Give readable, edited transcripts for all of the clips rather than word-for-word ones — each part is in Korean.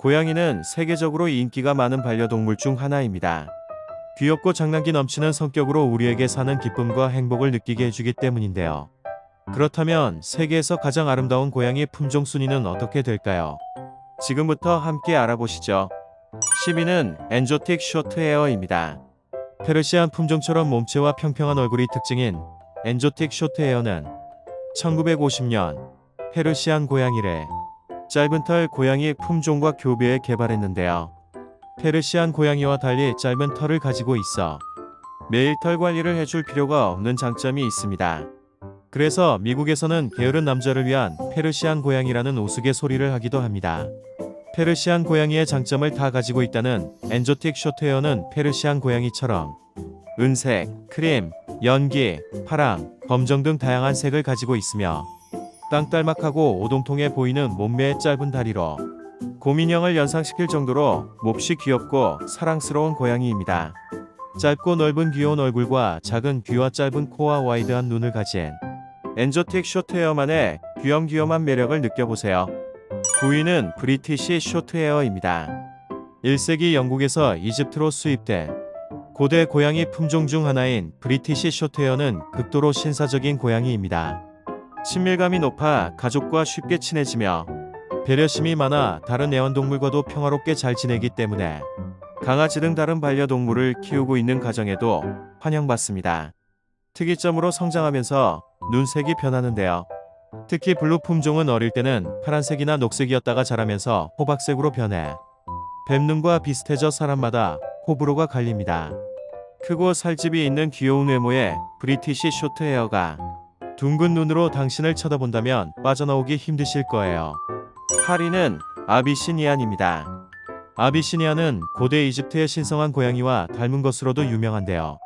고양이는 세계적으로 인기가 많은 반려동물 중 하나입니다. 귀엽고 장난기 넘치는 성격으로 우리에게 사는 기쁨과 행복을 느끼게 해주기 때문인데요. 그렇다면 세계에서 가장 아름다운 고양이 품종 순위는 어떻게 될까요? 지금부터 함께 알아보시죠. 10위는 엔조틱 쇼트헤어입니다. 페르시안 품종처럼 몸체와 평평한 얼굴이 특징인 엔조틱 쇼트헤어는 1950년 페르시안 고양이를 짧은 털 고양이 품종과 교배해 개발했는데요. 페르시안 고양이와 달리 짧은 털을 가지고 있어 매일 털 관리를 해줄 필요가 없는 장점이 있습니다. 그래서 미국에서는 게으른 남자를 위한 페르시안 고양이라는 우스갯소리를 하기도 합니다. 페르시안 고양이의 장점을 다 가지고 있다는 엔조틱 쇼트헤어는 페르시안 고양이처럼 은색, 크림, 연기, 파랑, 검정 등 다양한 색을 가지고 있으며 땅딸막하고 오동통해 보이는 몸매의 짧은 다리로 곰인형을 연상시킬 정도로 몹시 귀엽고 사랑스러운 고양이입니다. 짧고 넓은 귀여운 얼굴과 작은 귀와 짧은 코와 와이드한 눈을 가진 엔조틱 쇼트헤어만의 귀염귀염한 매력을 느껴보세요. 9위는 브리티시 쇼트헤어입니다. 1세기 영국에서 이집트로 수입된 고대 고양이 품종 중 하나인 브리티시 쇼트헤어는 극도로 신사적인 고양이입니다. 친밀감이 높아 가족과 쉽게 친해지며 배려심이 많아 다른 애완동물과도 평화롭게 잘 지내기 때문에 강아지 등 다른 반려동물을 키우고 있는 가정에도 환영받습니다. 특이점으로 성장하면서 눈색이 변하는데요. 특히 블루 품종은 어릴 때는 파란색이나 녹색이었다가 자라면서 호박색으로 변해 뱀눈과 비슷해져 사람마다 호불호가 갈립니다. 크고 살집이 있는 귀여운 외모의 브리티시 쇼트헤어가 둥근 눈으로 당신을 쳐다본다면 빠져나오기 힘드실 거예요. 8위는 아비시니안입니다. 아비시니안은 고대 이집트의 신성한 고양이와 닮은 것으로도 유명한데요.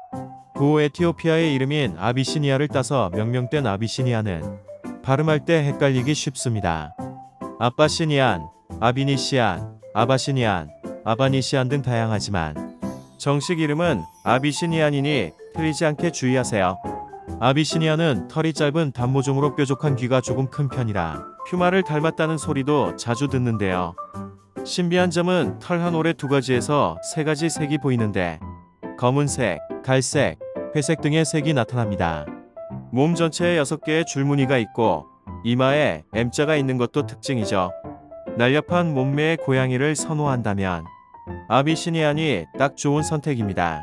구에티오피아의 이름인 아비시니아를 따서 명명된 아비시니안은 발음할 때 헷갈리기 쉽습니다. 아빠시니안, 아비니시안, 아바시니안, 아바니시안 등 다양하지만 정식 이름은 아비시니안이니 틀리지 않게 주의하세요. 아비시니안은 털이 짧은 단모종으로 뾰족한 귀가 조금 큰 편이라 퓨마를 닮았다는 소리도 자주 듣는데요. 신비한 점은 털 한 올에 2가지에서 3가지 색이 보이는데 검은색, 갈색, 회색 등의 색이 나타납니다. 몸 전체에 6개의 줄무늬가 있고 이마에 M자가 있는 것도 특징이죠. 날렵한 몸매의 고양이를 선호한다면 아비시니안이 딱 좋은 선택입니다.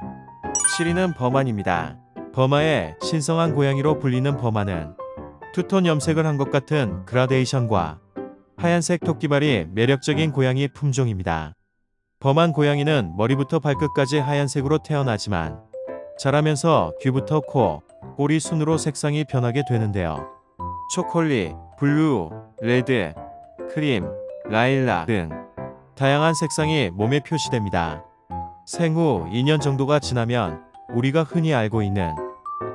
7위는 버만입니다. 버마의 신성한 고양이로 불리는 버마는 투톤 염색을 한 것 같은 그라데이션과 하얀색 토끼발이 매력적인 고양이 품종입니다. 버만 고양이는 머리부터 발끝까지 하얀색으로 태어나지만 자라면서 귀부터 코, 꼬리 순으로 색상이 변하게 되는데요. 초콜릿, 블루, 레드, 크림, 라일락 등 다양한 색상이 몸에 표시됩니다. 생후 2년 정도가 지나면 우리가 흔히 알고 있는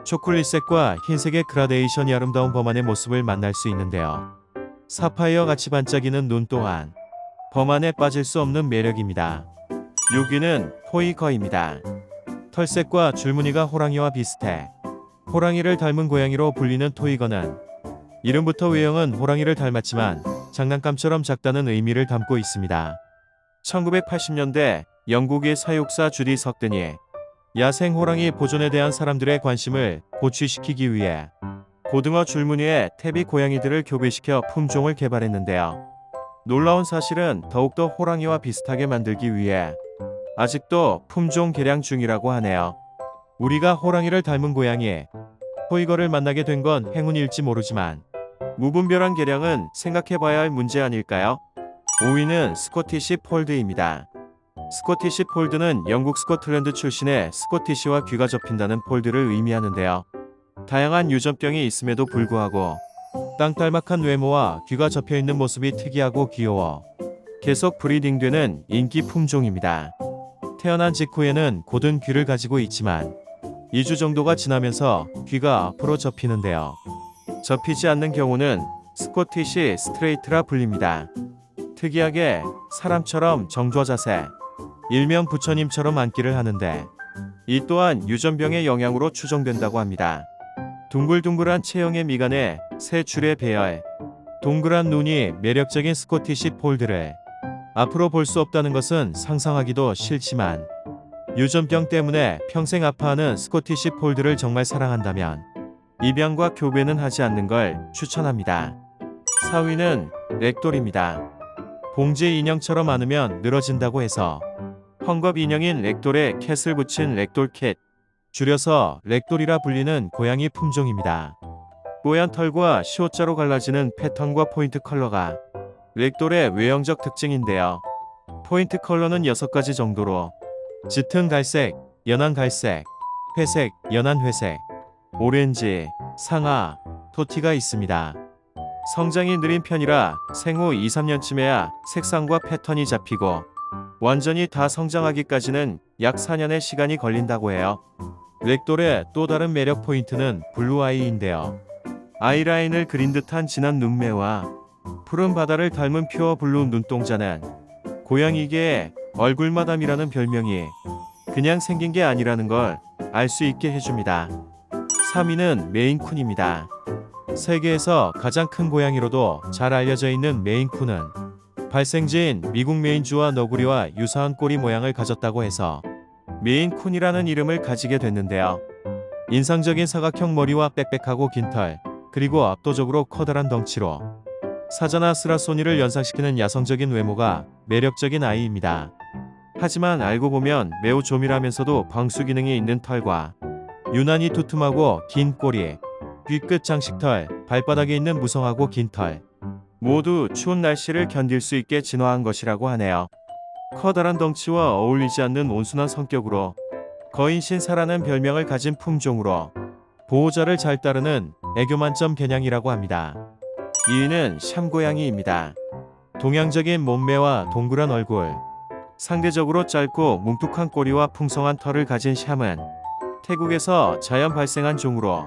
초콜릿색과 흰색의 그라데이션이 아름다운 버만의 모습을 만날 수 있는데요. 사파이어 같이 반짝이는 눈 또한 버만에 빠질 수 없는 매력입니다. 6위는 토이거입니다. 털색과 줄무늬가 호랑이와 비슷해 호랑이를 닮은 고양이로 불리는 토이거는 이름부터 외형은 호랑이를 닮았지만 장난감처럼 작다는 의미를 담고 있습니다. 1980년대 영국의 사육사 주디 석든이 야생 호랑이 보존에 대한 사람들의 관심을 고취시키기 위해 고등어 줄무늬의 태비 고양이들을 교배시켜 품종을 개발했는데요. 놀라운 사실은 더욱더 호랑이와 비슷하게 만들기 위해 아직도 품종 개량 중이라고 하네요. 우리가 호랑이를 닮은 고양이 토이거를 만나게 된 건 행운일지 모르지만 무분별한 개량은 생각해봐야 할 문제 아닐까요? 5위는 스코티시 폴드입니다. 스코티시 폴드는 영국 스코틀랜드 출신의 스코티시와 귀가 접힌다는 폴드를 의미하는데요. 다양한 유전병이 있음에도 불구하고 땅딸막한 외모와 귀가 접혀있는 모습이 특이하고 귀여워 계속 브리딩되는 인기 품종입니다. 태어난 직후에는 곧은 귀를 가지고 있지만 2주 정도가 지나면서 귀가 앞으로 접히는데요. 접히지 않는 경우는 스코티시 스트레이트라 불립니다. 특이하게 사람처럼 정좌 자세, 일명 부처님처럼 앉기를 하는데 이 또한 유전병의 영향으로 추정된다고 합니다. 둥글둥글한 체형의 미간에 세 줄의 배열, 동그란 눈이 매력적인 스코티시 폴드를 앞으로 볼 수 없다는 것은 상상하기도 싫지만 유전병 때문에 평생 아파하는 스코티시 폴드를 정말 사랑한다면 입양과 교배는 하지 않는 걸 추천합니다. 4위는 렉돌입니다. 봉제 인형처럼 안으면 늘어진다고 해서 헝겊 인형인 렉돌에 캣을 붙인 렉돌캣, 줄여서 렉돌이라 불리는 고양이 품종입니다. 뽀얀 털과 시옷자로 갈라지는 패턴과 포인트 컬러가 렉돌의 외형적 특징인데요. 포인트 컬러는 6가지 정도로 짙은 갈색, 연한 갈색, 회색, 연한 회색, 오렌지, 상아, 토티가 있습니다. 성장이 느린 편이라 생후 2-3년쯤에야 색상과 패턴이 잡히고 완전히 다 성장하기까지는 약 4년의 시간이 걸린다고 해요. 렉돌의 또 다른 매력 포인트는 블루 아이인데요. 아이라인을 그린 듯한 진한 눈매와 푸른 바다를 닮은 퓨어 블루 눈동자는 고양이계의 얼굴마담이라는 별명이 그냥 생긴 게 아니라는 걸 알 수 있게 해줍니다. 3위는 메인쿤입니다. 세계에서 가장 큰 고양이로도 잘 알려져 있는 메인쿤은 발생지인 미국 메인주와 너구리와 유사한 꼬리 모양을 가졌다고 해서 메인쿤이라는 이름을 가지게 됐는데요. 인상적인 사각형 머리와 빽빽하고 긴 털, 그리고 압도적으로 커다란 덩치로 사자나 스라소니를 연상시키는 야성적인 외모가 매력적인 아이입니다. 하지만 알고 보면 매우 조밀하면서도 방수 기능이 있는 털과 유난히 두툼하고 긴 꼬리, 귀끝 장식털, 발바닥에 있는 무성하고 긴 털, 모두 추운 날씨를 견딜 수 있게 진화한 것이라고 하네요. 커다란 덩치와 어울리지 않는 온순한 성격으로 거인신사라는 별명을 가진 품종으로 보호자를 잘 따르는 애교 만점 개냥이라고 합니다. 2위는 샴고양이입니다. 동양적인 몸매와 동그란 얼굴, 상대적으로 짧고 뭉툭한 꼬리와 풍성한 털을 가진 샴은 태국에서 자연 발생한 종으로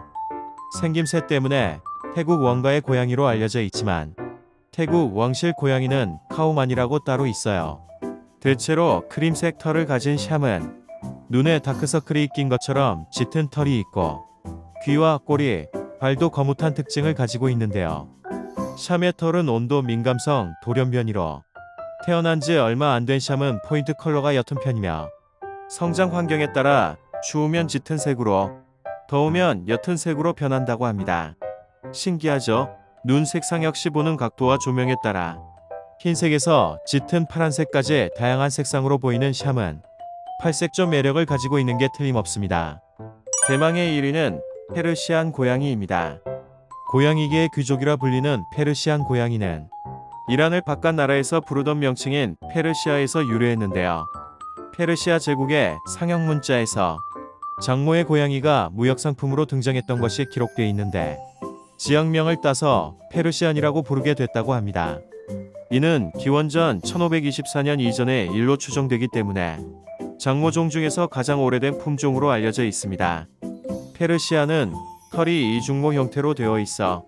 생김새 때문에 태국 원가의 고양이로 알려져 있지만 태국 왕실 고양이는 카오만이라고 따로 있어요. 대체로 크림색 털을 가진 샴은 눈에 다크서클이 낀 것처럼 짙은 털이 있고 귀와 꼬리, 발도 거뭇한 특징을 가지고 있는데요. 샴의 털은 온도 민감성 돌연변이로 태어난 지 얼마 안 된 샴은 포인트 컬러가 옅은 편이며 성장 환경에 따라 추우면 짙은 색으로 더우면 옅은 색으로 변한다고 합니다. 신기하죠? 눈 색상 역시 보는 각도와 조명에 따라 흰색에서 짙은 파란색까지 다양한 색상으로 보이는 샴은 팔색조 매력을 가지고 있는 게 틀림없습니다. 대망의 1위는 페르시안 고양이입니다. 고양이계의 귀족이라 불리는 페르시안 고양이는 이란을 바깥 나라에서 부르던 명칭인 페르시아에서 유래했는데요. 페르시아 제국의 상형 문자에서 장모의 고양이가 무역상품으로 등장했던 것이 기록되어 있는데 지역명을 따서 페르시안이라고 부르게 됐다고 합니다. 이는 기원전 1524년 이전의 일로 추정되기 때문에 장모종 중에서 가장 오래된 품종으로 알려져 있습니다. 페르시안은 털이 이중모 형태로 되어 있어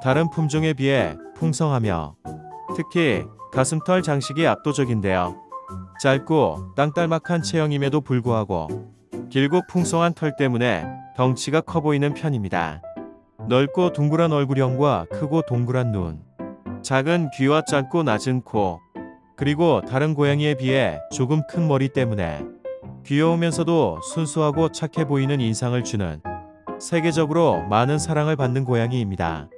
다른 품종에 비해 풍성하며 특히 가슴털 장식이 압도적인데요. 짧고 땅딸막한 체형임에도 불구하고 길고 풍성한 털 때문에 덩치가 커 보이는 편입니다. 넓고 둥그란 얼굴형과 크고 동그란 눈, 작은 귀와 짧고 낮은 코, 그리고 다른 고양이에 비해 조금 큰 머리 때문에 귀여우면서도 순수하고 착해 보이는 인상을 주는 세계적으로 많은 사랑을 받는 고양이입니다.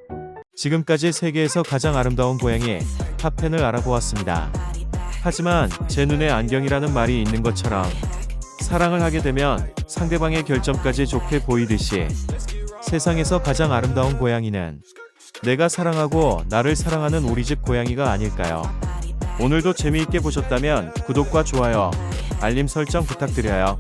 지금까지 세계에서 가장 아름다운 고양이 탑10을 알아보았습니다. 하지만 제 눈에 안경이라는 말이 있는 것처럼 사랑을 하게 되면 상대방의 결점까지 좋게 보이듯이 세상에서 가장 아름다운 고양이는 내가 사랑하고 나를 사랑하는 우리 집 고양이가 아닐까요? 오늘도 재미있게 보셨다면 구독과 좋아요, 알림 설정 부탁드려요.